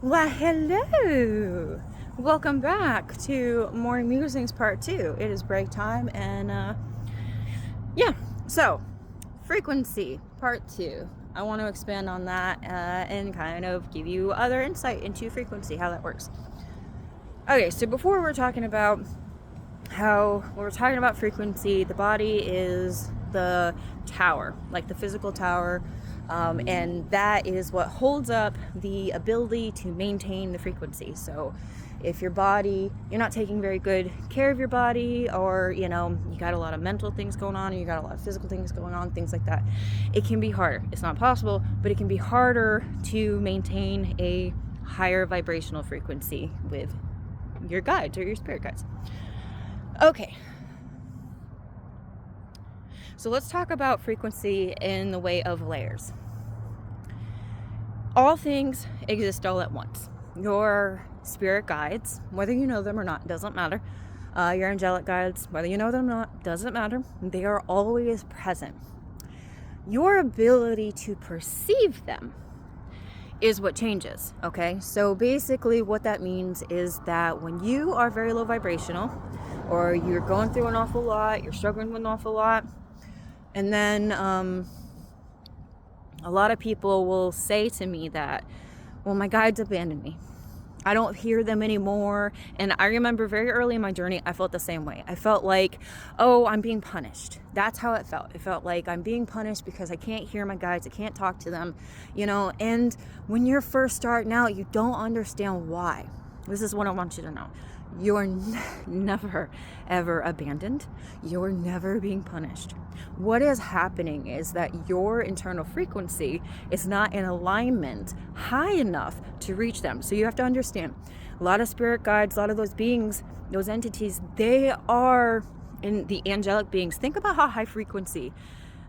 Well, hello. Welcome back to Morning Musings Part 2. It is break time and yeah. So, frequency Part 2. I want to expand on that and kind of give you other insight into frequency, how that works. Okay, so before we're talking about frequency, the body is the tower, like the physical tower, and that is what holds up the ability to maintain the frequency. So if you're not taking very good care of your body, or you got a lot of mental things going on, and you got a lot of physical things going on, things like that, it can be harder. It's not possible, but it can be harder to maintain a higher vibrational frequency with your guides or your spirit guides. Okay, so let's talk about frequency in the way of layers. All things exist all at once. Your spirit guides, whether you know them or not, doesn't matter. Your angelic guides, whether you know them or not, doesn't matter. They are always present. Your ability to perceive them is what changes, okay? So basically what that means is that when you are very low vibrational, or you're going through an awful lot, you're struggling with an awful lot, and then a lot of people will say to me that, well, my guides abandoned me. I don't hear them anymore. And I remember very early in my journey, I felt the same way. I felt like, oh, I'm being punished. That's how it felt. It felt like I'm being punished because I can't hear my guides. I can't talk to them, and when you're first starting out, you don't understand why. This is what I want you to know. You're never, ever abandoned. You're never being punished. What is happening is that your internal frequency is not in alignment high enough to reach them. So you have to understand, a lot of spirit guides, a lot of those beings, those entities, they are in the angelic beings. Think about how high frequency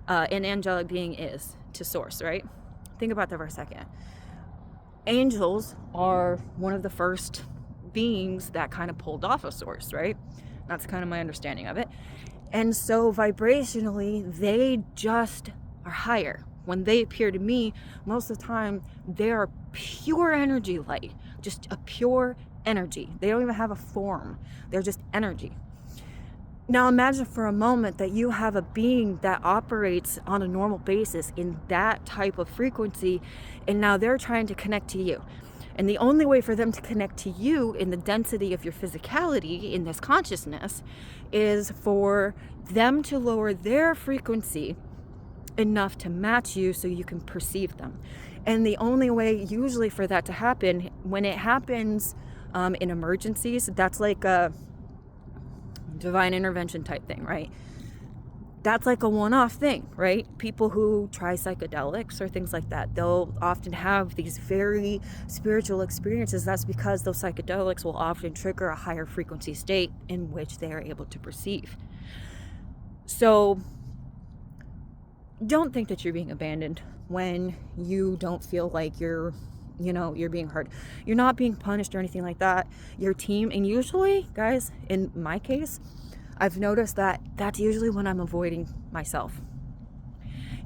an angelic being is to source, right? Think about that for a second. Angels are one of the first beings that kind of pulled off a source, right? That's kind of my understanding of it. And so vibrationally, they just are higher. When they appear to me, most of the time, they are pure energy light, just a pure energy. They don't even have a form. They're just energy. Now imagine for a moment that you have a being that operates on a normal basis in that type of frequency, and now they're trying to connect to you. And the only way for them to connect to you in the density of your physicality, in this consciousness, is for them to lower their frequency enough to match you so you can perceive them. And the only way usually for that to happen, when it happens in emergencies, that's like a divine intervention type thing, right? That's like a one-off thing, right? People who try psychedelics or things like that, they'll often have these very spiritual experiences. That's because those psychedelics will often trigger a higher frequency state in which they are able to perceive. So don't think that you're being abandoned when you don't feel like you're being hurt. You're not being punished or anything like that. Your team, and usually, guys, in my case, I've noticed that that's usually when I'm avoiding myself.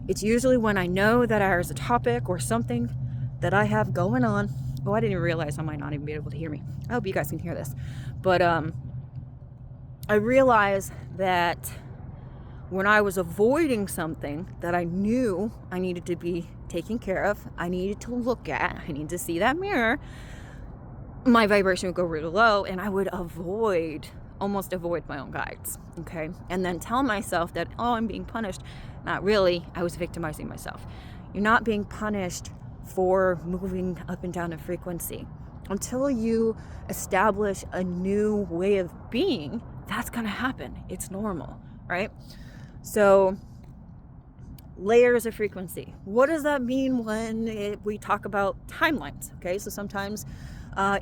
It's usually when I know that there's a topic or something that I have going on. Oh, I didn't even realize I might not even be able to hear me. I hope you guys can hear this. But I realize that when I was avoiding something that I knew I needed to be taken care of, I needed to look at, I needed to see that mirror, my vibration would go really low, and I would almost avoid my own guides, okay? And then tell myself that, oh, I'm being punished. Not really. I was victimizing myself. You're not being punished for moving up and down in frequency. Until you establish a new way of being, that's going to happen. It's normal, right? So, layers of frequency. What does that mean when we talk about timelines? Okay, so sometimes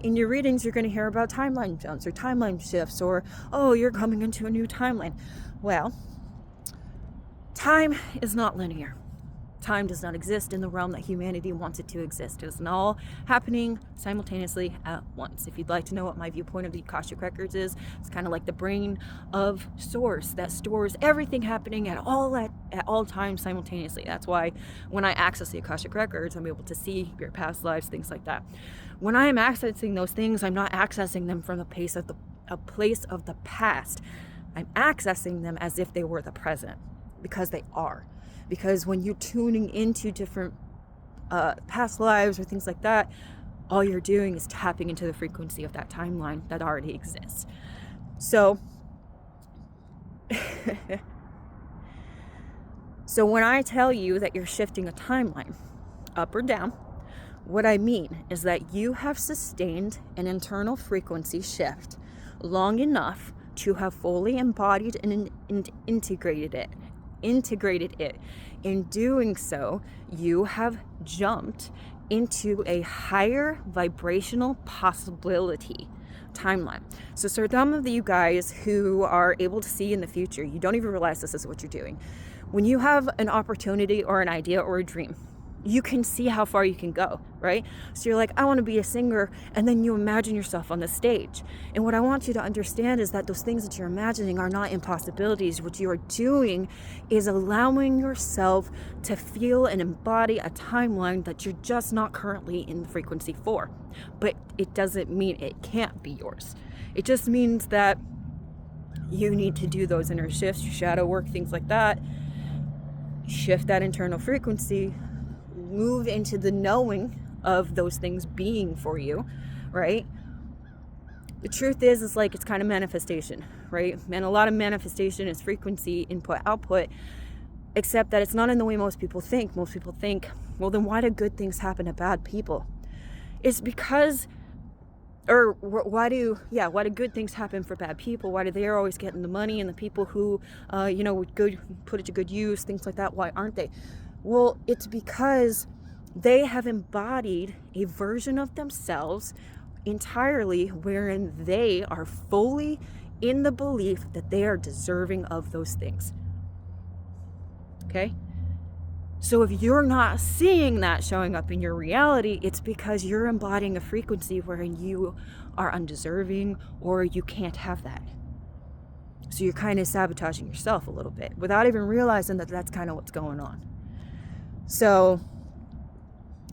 in your readings, you're going to hear about timeline jumps or timeline shifts, or, oh, you're coming into a new timeline. Well, time is not linear. Time does not exist in the realm that humanity wants it to exist. It is all happening simultaneously at once. If you'd like to know what my viewpoint of the Akashic Records is, it's kind of like the brain of Source that stores everything happening at at all times simultaneously. That's why when I access the Akashic Records, I'm able to see your past lives, things like that. When I am accessing those things, I'm not accessing them from a place of the past. I'm accessing them as if they were the present, because they are. Because when you're tuning into different past lives or things like that, all you're doing is tapping into the frequency of that timeline that already exists. So so when I tell you that you're shifting a timeline up or down, what I mean is that you have sustained an internal frequency shift long enough to have fully embodied and integrated it. In doing so, you have jumped into a higher vibrational possibility timeline. So some of you guys who are able to see in the future, you don't even realize this is what you're doing. When you have an opportunity or an idea or a dream, you can see how far you can go, right? So you're like, I want to be a singer, and then you imagine yourself on the stage. And what I want you to understand is that those things that you're imagining are not impossibilities. What you are doing is allowing yourself to feel and embody a timeline that you're just not currently in the frequency for. But it doesn't mean it can't be yours. It just means that you need to do those inner shifts, shadow work, things like that. Shift that internal frequency, move into the knowing of those things being for you, right? The truth is like, it's kind of manifestation, right? And a lot of manifestation is frequency, input, output, except that it's not in the way most people think. Most people think, well, then why do good things happen to bad people? It's because, or why do good things happen for bad people? Why do they always getting the money, and the people who, would put it to good use, things like that, why aren't they? Well, it's because they have embodied a version of themselves entirely wherein they are fully in the belief that they are deserving of those things. Okay? So if you're not seeing that showing up in your reality, it's because you're embodying a frequency wherein you are undeserving or you can't have that. So you're kind of sabotaging yourself a little bit without even realizing that that's kind of what's going on. So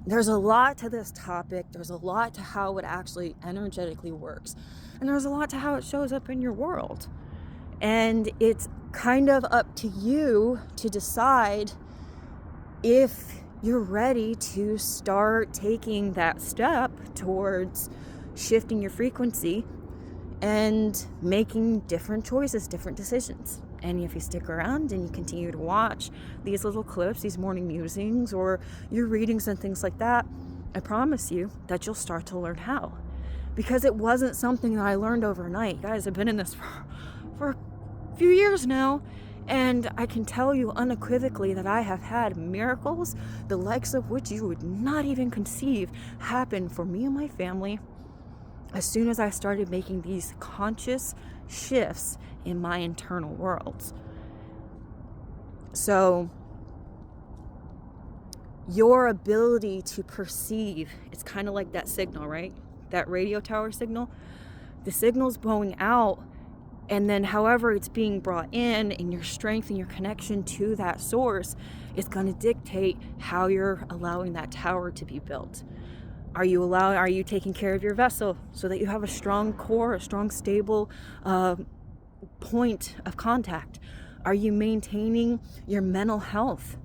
there's a lot to this topic. There's a lot to how it actually energetically works. And there's a lot to how it shows up in your world. And it's kind of up to you to decide if you're ready to start taking that step towards shifting your frequency and making different choices, different decisions. And if you stick around and you continue to watch these little clips, these morning musings, or your readings and things like that, I promise you that you'll start to learn how. Because it wasn't something that I learned overnight. Guys, I've been in this for a few years now, and I can tell you unequivocally that I have had miracles, the likes of which you would not even conceive, happen for me and my family as soon as I started making these conscious shifts in my internal worlds. So your ability to perceive, it's kind of like that signal, right? That radio tower signal. The signal's blowing out, and then however it's being brought in, and your strength and your connection to that source is going to dictate how you're allowing that tower to be built. Are you taking care of your vessel so that you have a strong core, a strong, stable point of contact? Are you maintaining your mental health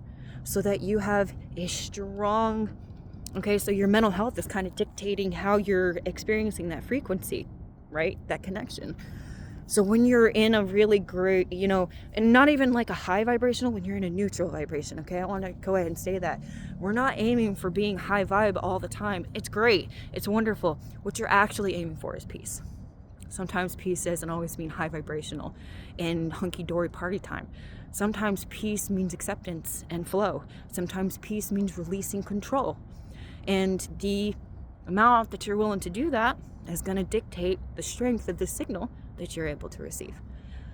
so that you have a strong, so your mental health is kind of dictating how you're experiencing that frequency, right? That connection. So when you're in a really great, and not even like a high vibrational, when you're in a neutral vibration, okay? I want to go ahead and say that. We're not aiming for being high vibe all the time. It's great. It's wonderful. What you're actually aiming for is peace. Sometimes peace doesn't always mean high vibrational and hunky-dory party time. Sometimes peace means acceptance and flow. Sometimes peace means releasing control. And the amount that you're willing to do that is going to dictate the strength of the signal that you're able to receive.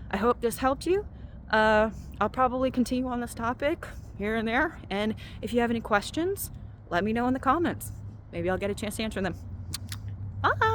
I hope this helped you. I'll probably continue on this topic here and there. And if you have any questions, let me know in the comments. Maybe I'll get a chance to answer them. Bye.